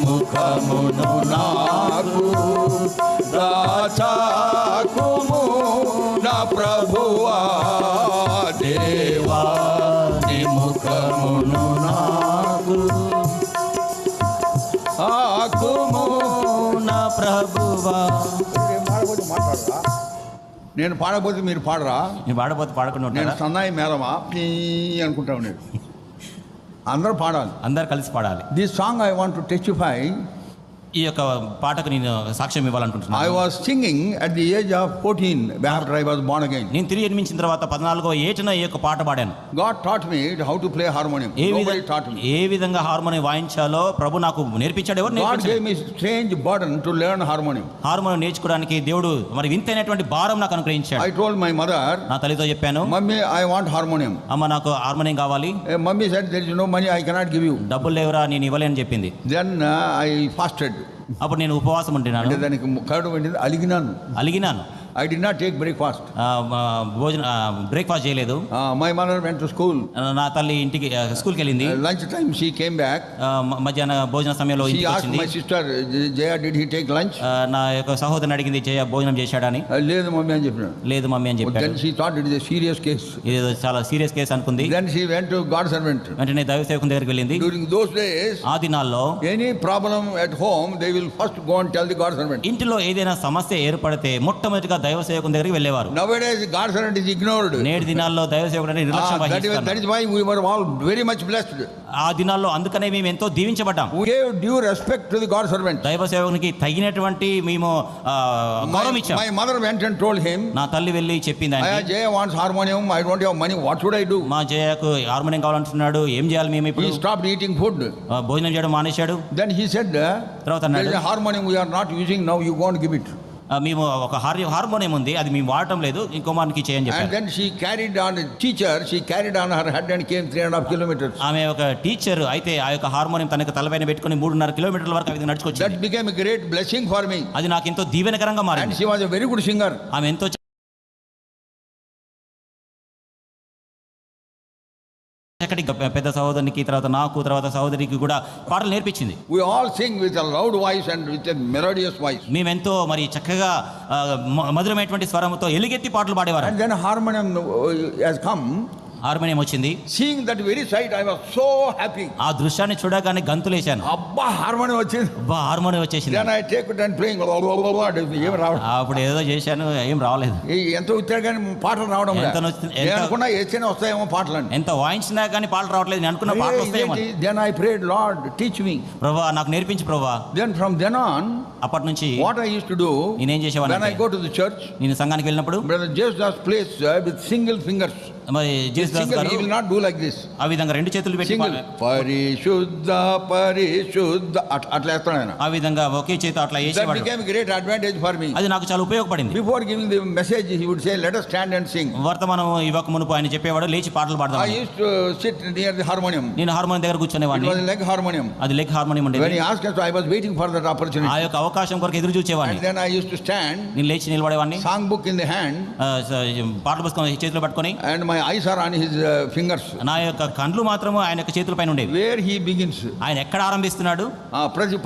ముఖమును నాకు దాచాకుము నా ప్రభువా దేవా నీ ముఖమును నాకు ఆకుము నా ప్రభువా. నేను పాడకపోతే మీరు పాడరా? నేను పాడకపోతే పాడకుండా నేను సన్నాయి మేళమా పీ అనుకుంటా ఉండేది. అందరూ పాడాలి, అందరు కలిసి పాడాలి. This song I want to testify. ఈ యొక్క పాటకు నేను సాక్ష్యం ఇవ్వాలనుకుంటున్నాను. I was singing at the age of 14 after I was born again. నేను తిరిగి జన్మించిన తర్వాత 14వ ఏటన ఈ యొక్క పాట పాడాను. God taught me how to play harmonium. Nobody taught me. ఏ విధంగా హార్మోనియం వాయించాలో ప్రభు నాకు నేర్పించాడు. ఎవరు God gave me strange burden to learn harmonium. Harmonium నేర్చుకోవడానికి దేవుడు మరి వింతైనటువంటి భారం నాకు అనుగ్రహించాడు. I told my mother, నా తల్లితో చెప్పాను, Mummy, I want harmonium. అమ్మ నాకు హార్మోనియం కావాలి. Mummy said, there is no money, I cannot give you. డబ్బులు లేవురా, నేను ఇవ్వలేని చెప్పింది. Then I fasted. అప్పుడు నేను ఉపవాసం ఉంటున్నాను. అంటే దానికి కరడు వెంటనే అలిగినాను. I did not take breakfast. Breakfast చేయలేదు. My mother went to school. నా తల్లి ఇంటికి స్కూల్కి వెళ్ళింది. Lunch time she came back. మధ్యాహ్న భోజన సమయంలో she asked my sister, Jaya, did he take lunch? నా యొక్క సహోదరుని అడిగింది, జయ భోజనం చేశాడని. లేదు మమ్మీ అని చెప్పిన. లేదు మమ్మీ అని చెప్పాడు. Then she thought it is a serious case. ఇది చాలా సీరియస్ కేసు అనుకుంది. Then she went to God servant. వెంటనే దైవ సేవకుని దగ్గరికి వెళ్ళింది. During those days, ఆ దినాల్లో any problem at home they will first go and tell the God servant. ఇంటిలో ఏదైనా సమస్య ఏర్పడితే మొట్టమొదటిగా దైవ సేవకుని దగ్గరికి వెళ్ళేవారు. Nowadays God servant is ignored. నేటి దినాల్లో దైవ సేవకుడిని నిర్లక్ష్యం వహిస్తున్నారు. That is why we were all very much blessed. ఆ దినాల్లో అందుకనే మేము ఎంతో దీవించబడ్డాం. We gave due respect to the God servant. దైవ సేవకునికి తగినటువంటి మేము గౌరవం ఇచ్చాం. My mother went and told him. నా తల్లి వెళ్ళి చెప్పింది ఆయనకి, Jaya wants harmonium, I don't have money, what should I do? మా జయకు హార్మోనియం కావాలంటున్నాడు, ఏం చేయాలి మేము ఇప్పుడు? He stopped eating food. భోజనం చేయడం మానేశాడు. Then he said, తర్వాత there is a harmonium we are not using now, you go and give it. మేము ఒక హార్మోనియం ఉంది, అది మేము వాడటం లేదు, ఇంకో మనకి చేయని చెప్పారు. And then she carried on a teacher, she carried on her head and came 3.5 kilometers. ఆమె ఒక టీచర్ అయితే ఆ యొక్క హార్మోనియం తనకు తలపైన పెట్టుకొని 3.5 కిలోమీటర్ల వరకు ఆ విధంగా నడుచుకొచ్చింది. That became a great blessing for me. అది నాకు ఎంతో దీవెనకరంగా మారింది. And she was a very good singer. ఆమె ఎంతో చక్కటి పెద్ద సహోదరునికి, తర్వాత నాకు, తర్వాత సహోదరికి కూడా పాటలు నేర్పించింది. We all sing with a loud voice and with a melodious voice. మేమెంతో మరి చక్కగా మధురమైనటువంటి స్వరంతో ఎలుగెత్తి పాటలు పాడేవారు. And then harmonium has come. Harmonium వచ్చింది. Seeing that very sight, I was so happy. ఆ దృశ్యాన్ని చూడగానే గంతులేశాను. అబ్బా హార్మోనియం వచ్చింది, అబ్బా హార్మోనియం వచ్చేసింది. Then I take it and playing. ఏం రావడం, అప్పుడు ఏదో చేశాను, ఏం రావలేదు. ఎంత వచ్చాడు కానీ పాటలు రావడం అనుకున్నా ఏదైనా వస్తాయేమో పాటలు, ఎంత వాయించినా కానీ పాటలు రావట్లేదు. నేను అనుకున్న పాటలు వస్తాయేమో. Then I prayed, Lord, teach me. ప్రభువా నాకు నేర్పించు ప్రభువా. Then from then on, అప్పటి నుంచి what I used to do, నేనేం చేసేవాడిని, when I go to the church, నేను సంఘానికి వెళ్ళినప్పుడు Brother Jesus plays with single fingers. మరి జేసుదాస్ గారు he will not do like this. ఆ విధంగా రెండు చేతులు పెట్టి పరిశుద్ధ పరిశుద్ధ అట్లా వేస్తాడు ఆయన. ఆ విధంగా ఒకే చేత అట్లా చేసేవాడు. That became a great advantage for me. అది నాకు చాలా ఉపయోగపడింది. Before giving the message, he would say, let us stand and sing. వర్తమానం ఇవ్వక మునుపు ఆయన చెప్పేవాడు, లేచి పాటలు పాడదాం. I used to sit near the harmonium. నేను హార్మోనియం దగ్గర కూర్చునేవాడిని. It was a leg harmonium. అది లెగ్ హార్మోనియం ఉండేది. When he asked us, I was waiting for that opportunity. ఆ యొక్క అవకాశం కొరకు ఎదురు చూచేవాడిని. And then I used to stand, నేను లేచి నిలబడేవాడిని, song book in the hand, పాటలు పుస్తకం చేతిలో పట్టుకొని, and my eyes are on his fingers. నా యొక్క కండ్లు మాత్రము ఆయన యొక్క చేతుల పైన ఉండేవి. Where he begins, ఆయన ఎక్కడ ఆరంభిస్తున్నాడు, ప్రతి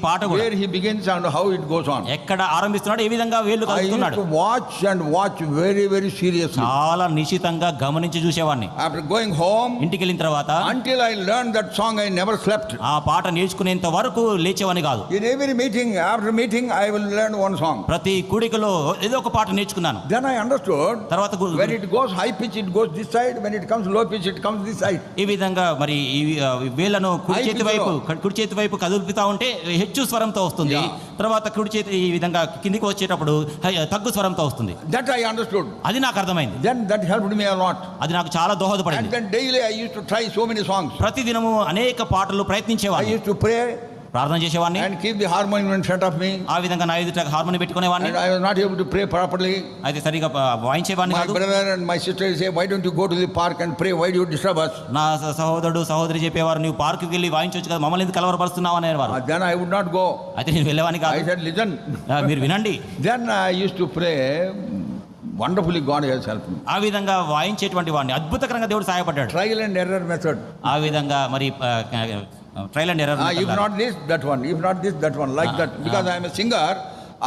పాట కూడా where he begins and how it goes on, ఎక్కడ ఆరంభిస్తున్నాడు, ఏ విధంగా వేళ్ళు కలుపుతున్నాడు. I used to watch and watch very very seriously. చాలా నిశితంగా గమనించి చూసేవాడిని. After going home, ఇంటికి వెళ్ళిన తర్వాత, until I learned that song, I never slept. ఆ పాట నేర్చుకునేంత వరకు లేచేవాని కాదు. In every meeting, after meeting, I will learn one song. ప్రతి కూడికలో ఏదో ఒక పాట నేర్చుకున్నాను. Then I understood, తర్వాత when it goes high pitch, it goes this side, when it comes low pitch, it comes this side. ఈ విధంగా మరి ఈ వేళ్ళను కుడి చేతి వైపు కదులుపుతా ఉంటే హెచ్చు స్వరంతో వస్తుంది. తర్వాత కుడి చేతి ఈ విధంగా కిందికి వచ్చేటప్పుడు తగ్గు స్వరంతో వస్తుంది. That I understood. అది నాకు అర్థమైంది. Then that helped me a lot. అది నాకు చాలా దోహదపడింది. And then daily I used to try so many songs. ప్రతిదినము అనేక పాటలు ప్రయత్నించేవాడిని. I used to pray, ప్రార్థన చేసేవాడిని, and keep the harmonium in front of me. ఆ విధంగా నా ఎదుట harmonium పెట్టుకునేవాడిని. And I was not able to pray properly. అయితే సరిగా వాయించేవాడిని కాదు. My brother and my sister say, why don't you go to the park and pray, why do you disturb us? నా సహోదరుడు సహోదరి చెప్పేవారు, నువ్వు పార్కుకి వెళ్ళి వాయించవచ్చు కదా, మమ్మల్ని ఎందుకు కలవరపరుస్తున్నావు అనేవారు. Then I would not go. అయితే నేను వెళ్ళేవాడిని కాదు. I said, listen, మీరు వినండి. Then I used to pray. Wonderfully God has helped me. ఆ విధంగా వాయించేటువంటి వాడిని అద్భుతకరంగా దేవుడు సహాయపడ్డాడు. Trial and error method. ఆ విధంగా మరి trial and error If not this, that one. If not this, that one. Like that. Because I am a singer,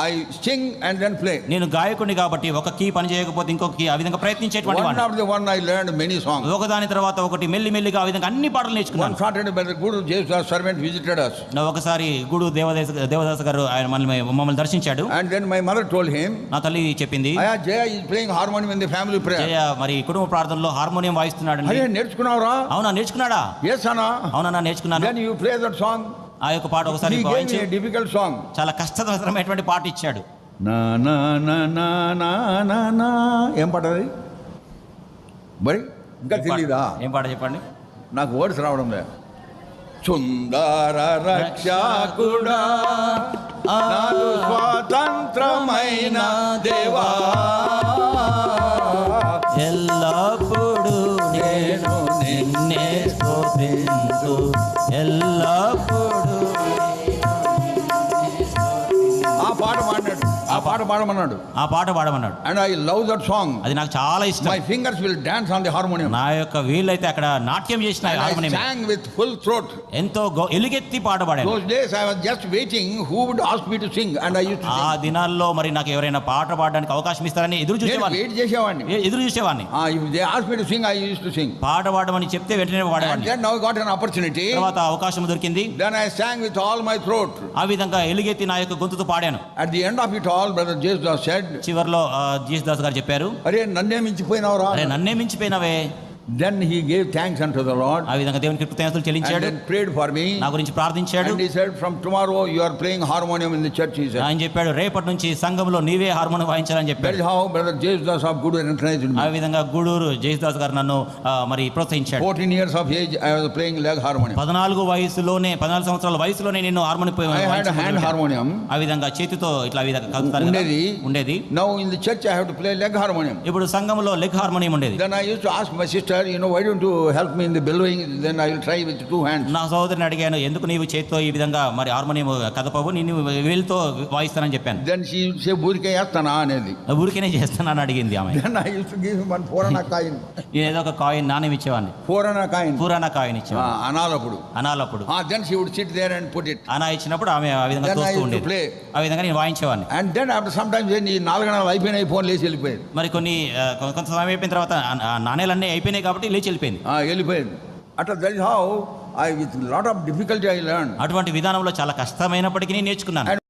I sing and then play. నేను గాయకుడిని కాబట్టి ఒక కీ పని చేయకపోతే ఇంకొక కీ ఆ విధంగా ప్రయత్నించేటువంటి One వాడిని. after the one, I learned many songs. ఒకదాని తర్వాత ఒకటి మెల్లి మెల్లిగా ఆ విధంగా అన్ని పాటలు One నేర్చుకున్నాను. Saturday, Brother Guru Jesus servant visited us. ఒకసారి గుడు దేవదాస్ గారు ఆయన మమ్మల్ని దర్శించాడు. And then my mother told him, నా తల్లి చెప్పింది, Jaya is playing harmonium in the family prayer. జయ మరి కుటుంబ ప్రార్థనలో హార్మోనియం వాయిస్తున్నాడండి. Hey, నేర్చుకున్నావురా? అవునా నేర్చుకున్నాడా? Yes, Anna. అవునా నేర్చుకున్నాను. Then you play that song. ఆ యొక్క పాట ఒకసారి He gave వాయించి me a difficult song. చాలా కష్టతరమైనటువంటి పాట ఇచ్చాడు. నా నా నా నా నా నా నా ఏం పాట అది మరి ఇంకా తెలీదా? ఏం పాట చెప్పండి. నాకు వర్డ్స్ రావడం లేదు. సుందర రక్షకుడా నాకు స్వాతంత్రమైన దేవా ఎల్లప్పుడు నేను నిన్నే స్తుతింతు ఎల్లప్పుడు. ఆ పాట పాడినాడు. ఆ పాట పాడమన్నాడు. ఆ పాట పాడమన్నాడు. And I love that song. అది నాకు చాలా ఇష్టం. My fingers will dance on the harmonium. నా యొక్క వీళ్ళైతే అక్కడ నాట్యం చేసిన harmonium sang with full throat. ఎంతో ఎలుగెత్తి పాట పాడాను. Those days I was just waiting who would ask me to sing and I used to ఆ sing. దినాల్లో మరి నాకు ఎవరైనా పాట పాడడానికి అవకాశం ఇస్తారని ఎదురు నేను చూసేవాడిని. వెయిట్ చేసేవాడిని. ఎదురు చూసేవాడిని. If they asked me to sing, I used to sing. పాట పాడమని చెప్తే వెంటనే And పాడేవాడిని. then now I got an opportunity. తర్వాత అవకాశం దొరికింది. Then I sang with all my throat. ఆ విధంగా ఎలుగెత్తి నా యొక్క గొంతుతో పాడాను. At the end of it all, Brother Jesus said, చివర్లో జీసస్ గారు చెప్పారు, అరే నన్నే మించిపోయినావురా. అరే నన్నే మించిపోయినవే. Then he gave thanks unto the Lord ఆ విధంగా దేవునికి కృతజ్ఞతలు and చెల్లించాడు. then prayed for me. నా గురించి ప్రార్థించాడు. And he said, from tomorrow you are playing harmonium in the church, he said. ఆయన చెప్పాడు, రేపటి నుంచి సంఘంలో నీవే హార్మోనియం వాయించాలని That చెప్పాడు. is how Brother Jesus of Guru encouraged ఆ me. విధంగా గూడూరు జయదాస్ గారు నన్ను మరి ప్రోత్సహించాడు. 14 years of age, I was playing leg harmonium. 14 సంవత్సరాల వయసులోనే నేను harmonium I had a hand harmonium. ఆ విధంగా చేతితో ఇట్లా ఆ విధంగా కలుపుతారు కదా, ఉండేది. Now in the church I have to play leg harmonium. ఇప్పుడు సంఘంలో లెగ్ హార్మోనియం ఉండేది. Then I used to ask my sister, why don't you help me in the bellowing? Then I will try with 2 hands. నా సోదరుని అడిగాను, ఎందుకు నీవు చేతితో ఈ విధంగా మరి హార్మోనియం కదపవు, నేను వేలుతో వాయిస్తానని చెప్పాను. Then she would say, ఊరికే చేస్తానా అనేది. ఊరికేనే చేస్తానని అడిగింది ఆమె. Then I used to give him 1 4 coin. నేను ఏదో ఒక కాయిన్ నాణ్యం ఇచ్చేవాడిని. 4 coin. పురాణా కాయిన్ ఇచ్చేవాడిని అనాలప్పుడు. అనాలప్పుడు Then she would sit there and put it. అనా ఇచ్చినప్పుడు ఆమె ఆ విధంగా Then I చూస్తూ used to ఉండేది. play. ఆ విధంగా నేను వాయించేవాడిని. And then after some time, then ఈ 4 గంటలు అయిపోయినాయి, ఫోన్ లేచి వెళ్ళిపోయేది. మరి కొంత సమయం అయిపోయిన తర్వాత నాణేలన్నీ అయిపోయినాయి కాబట్టి లేచి వెళ్ళిపోయింది. వెళ్ళిపోయేది. అట్లా that is how I with lot of difficulty I learned. అటువంటి విధానంలో చాలా కష్టమైనప్పటికీ నేర్చుకున్నాను.